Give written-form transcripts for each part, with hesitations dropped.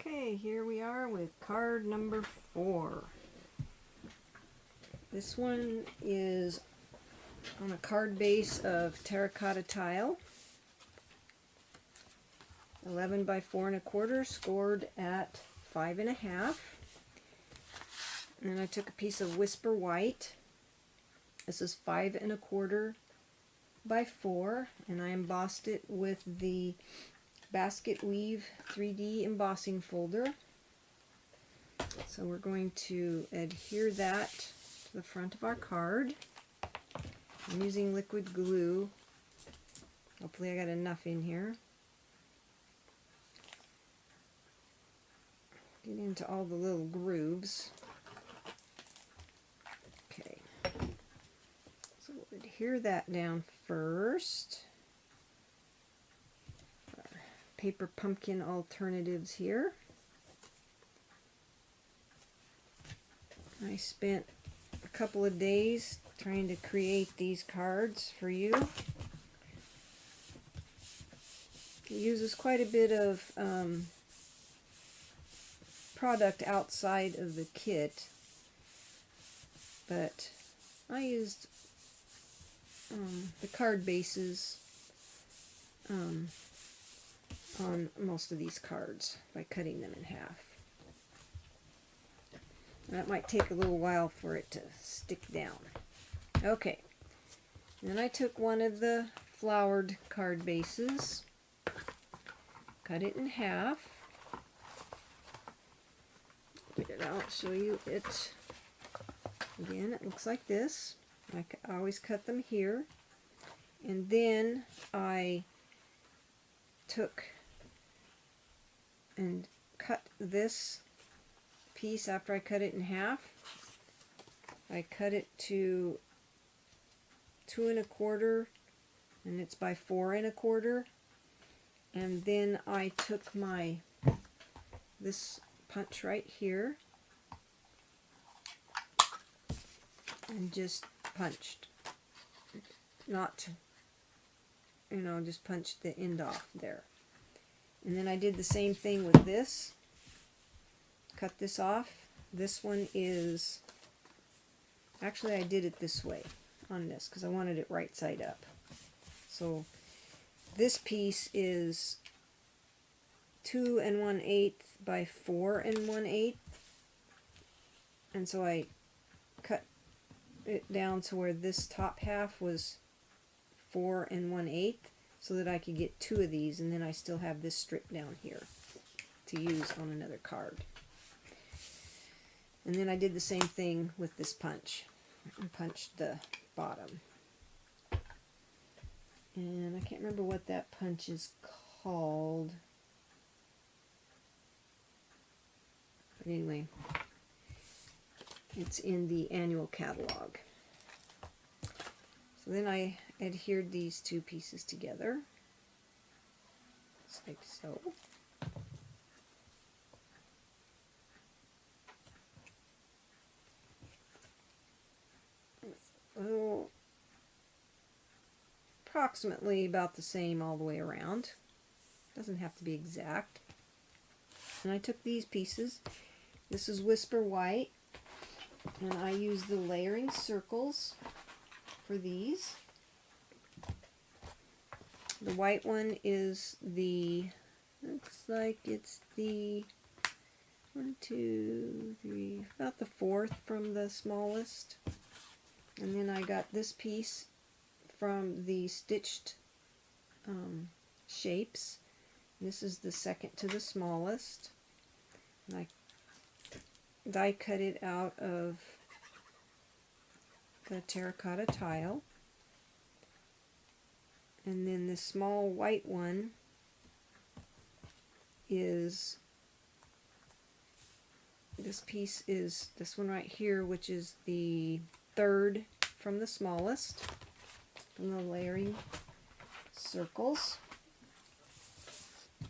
Okay, here we are with card number 4. This one is on a card base of terracotta tile, 11 by 4 1/4, scored at 5 1/2. And then I took a piece of Whisper White. This is 5 1/4 by 4, and I embossed it with the Basket Weave 3D embossing folder. So we're going to adhere that to the front of our card. I'm using liquid glue. Hopefully I got enough in here. Get into all the little grooves. Okay. So we'll adhere that down first. Paper pumpkin alternatives here. I spent a couple of days trying to create these cards for you. It uses quite a bit of product outside of the kit, but I used the card bases on most of these cards by cutting them in half. That might take a little while for it to stick down. Okay, then I took one of the flowered card bases, cut it in half. I'll show you it again. It looks like this. I always cut them here, and then I took and cut this piece after I cut it in half. I cut it to 2 1/4, and it's by 4 1/4. And then I took this punch right here and just punched. Not, just punched the end off there. And then I did the same thing with this. Cut this off. This one is, actually I did it this way on this because I wanted it right side up. So this piece is 2 1/8 by 4 1/8. And so I cut it down to where this top half was 4 1/8. So that I could get 2 of these, and then I still have this strip down here to use on another card. And then I did the same thing with this punch. I punched the bottom. And I can't remember what that punch is called. But anyway, it's in the annual catalog. So then I adhered these 2 pieces together, just like so. Oh, approximately about the same all the way around. Doesn't have to be exact. And I took these pieces. This is Whisper White, and I used the layering circles for these. The white one is looks like it's the 1, 2, 3, about the 4th from the smallest. And then I got this piece from the stitched shapes. This is the 2nd to the smallest. And I die cut it out of the terracotta tile. And then the small white one is, this piece is this one right here, which is the 3rd from the smallest, from the layering circles.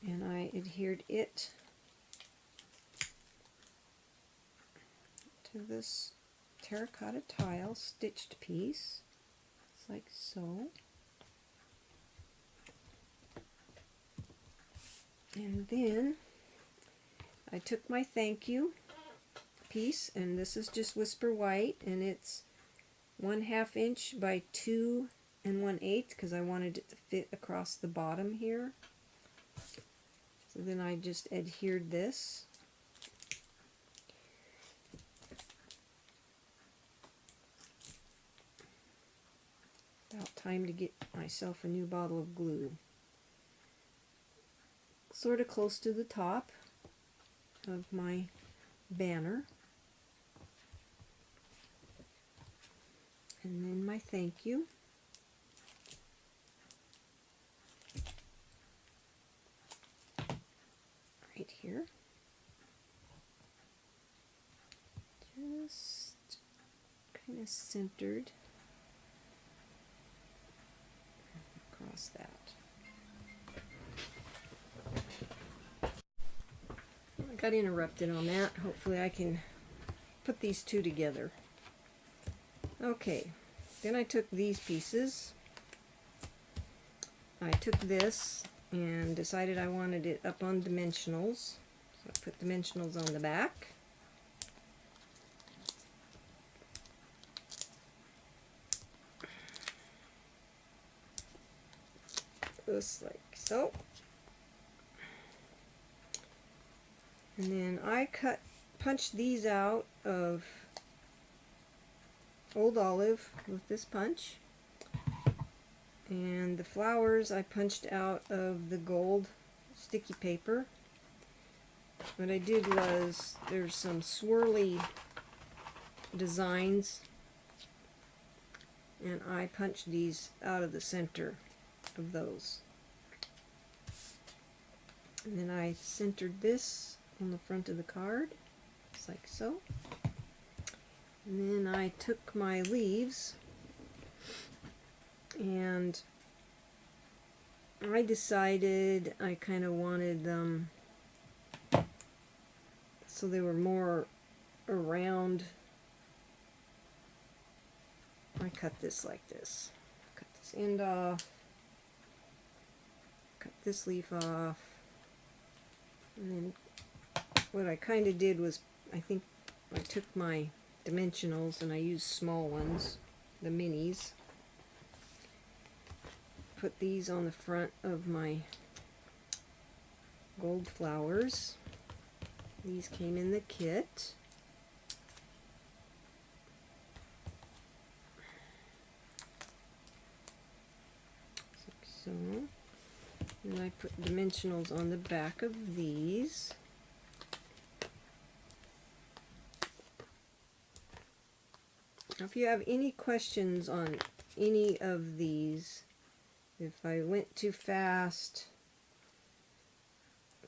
And I adhered it to this terracotta tile stitched piece, just like so. And then took my thank you piece, and this is just Whisper White, and it's 1/2 inch by 2 1/8 because I wanted it to fit across the bottom here. So then I just adhered this. About time to get myself a new bottle of glue. Sort of close to the top of my banner. And then my thank you. Right here. Just kind of centered across that. I got interrupted on that. Hopefully I can put these two together. Okay, then I took these pieces. I took this and decided I wanted it up on dimensionals. So I put dimensionals on the back. Just like so. And then I punched these out of Old Olive with this punch. And the flowers I punched out of the gold sticky paper. What I did was, there's some swirly designs, and I punched these out of the center of those. And then I centered this on the front of the card, just like so. And then I took my leaves and I decided I kind of wanted them so they were more around. I cut this like this. Cut this end off. Cut this leaf off. And then what I kind of did was, I think I took my dimensionals and I used small ones, the minis. Put these on the front of my gold flowers. These came in the kit. Like so. And I put dimensionals on the back of these. Now, if you have any questions on any of these, if I went too fast,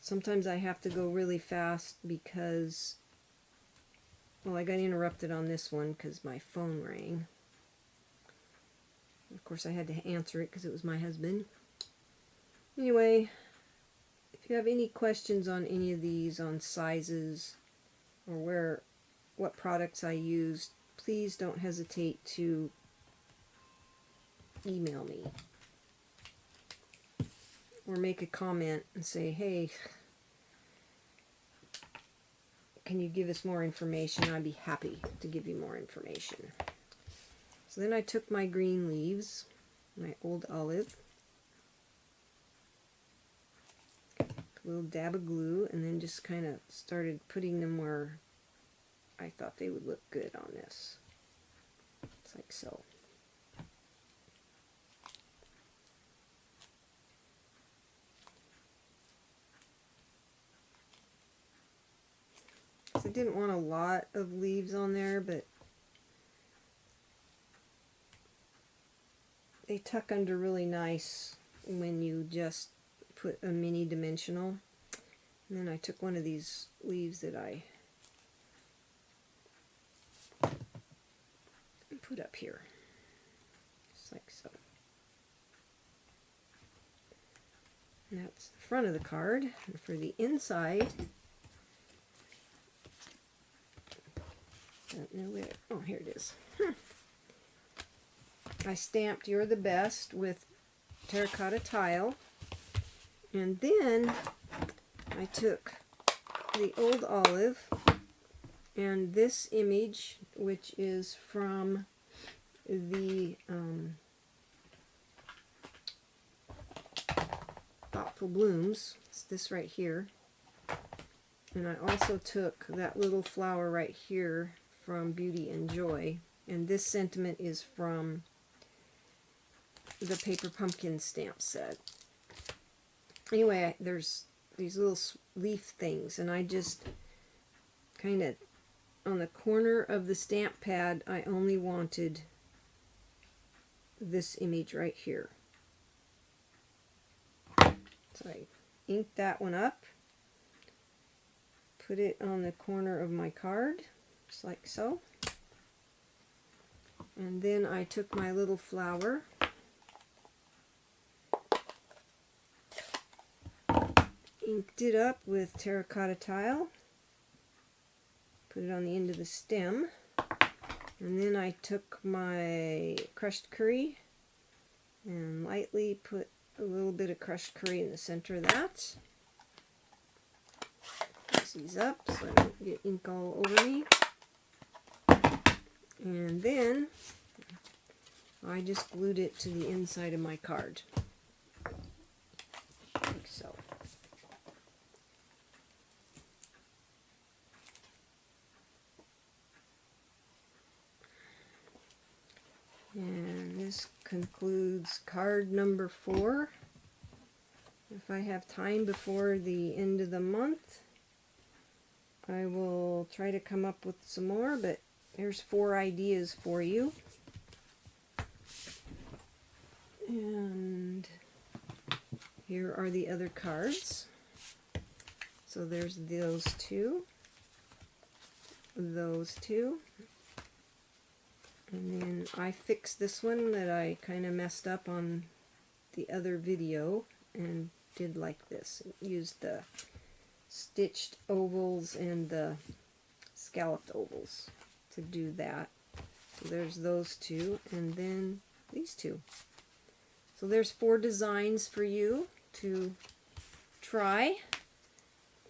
sometimes I have to go really fast because, well, I got interrupted on this one because my phone rang. Of course, I had to answer it because it was my husband. Anyway, if you have any questions on any of these, on sizes, or what products I used, please don't hesitate to email me or make a comment and say, hey, can you give us more information? I'd be happy to give you more information. So then I took my green leaves, my Old Olive, a little dab of glue, and then just kind of started putting them where I thought they would look good on this. It's like so. I didn't want a lot of leaves on there, but they tuck under really nice when you just put a mini dimensional. And then I took one of these leaves that I put up here, just like so. And that's the front of the card. And for the inside, don't know where, oh, here it is. I stamped "You're the Best" with terracotta tile, and then I took the old olive, and this image, which is from the Thoughtful Blooms. It's this right here. And I also took that little flower right here from Beauty and Joy. And this sentiment is from the Paper Pumpkin stamp set. Anyway, there's these little leaf things, and I just kind of, on the corner of the stamp pad, I only wanted this image right here. So I inked that one up, put it on the corner of my card, just like so. And then I took my little flower, inked it up with terracotta tile, put it on the end of the stem, and then I took my crushed curry and lightly put a little bit of crushed curry in the center of that. Mix these up so I don't get ink all over me. And then I just glued it to the inside of my card, like so. And this concludes card number 4. If I have time before the end of the month, I will try to come up with some more, but there's 4 ideas for you. And here are the other cards. So there's those 2, those 2. And then I fixed this one that I kind of messed up on the other video and did like this. Used the stitched ovals and the scalloped ovals to do that. So there's those 2, and then these 2. So there's 4 designs for you to try.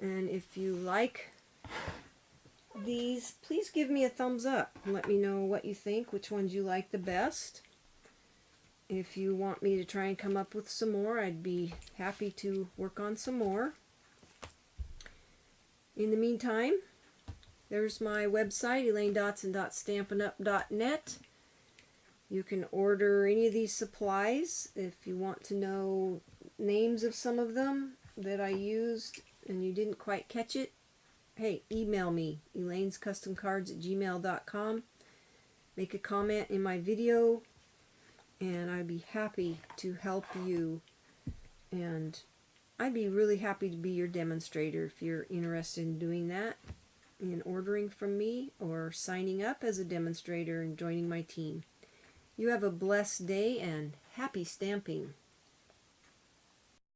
And if you like these, please give me a thumbs up and let me know what you think, which ones you like the best. If you want me to try and come up with some more, I'd be happy to work on some more. In the meantime, there's my website, elainescustomcards.stampinup.net. You can order any of these supplies. If you want to know names of some of them that I used and you didn't quite catch it, hey, email me, elainescustomcards@gmail.com. Make a comment in my video, and I'd be happy to help you. And I'd be really happy to be your demonstrator if you're interested in doing that, in ordering from me, or signing up as a demonstrator and joining my team. You have a blessed day, and happy stamping.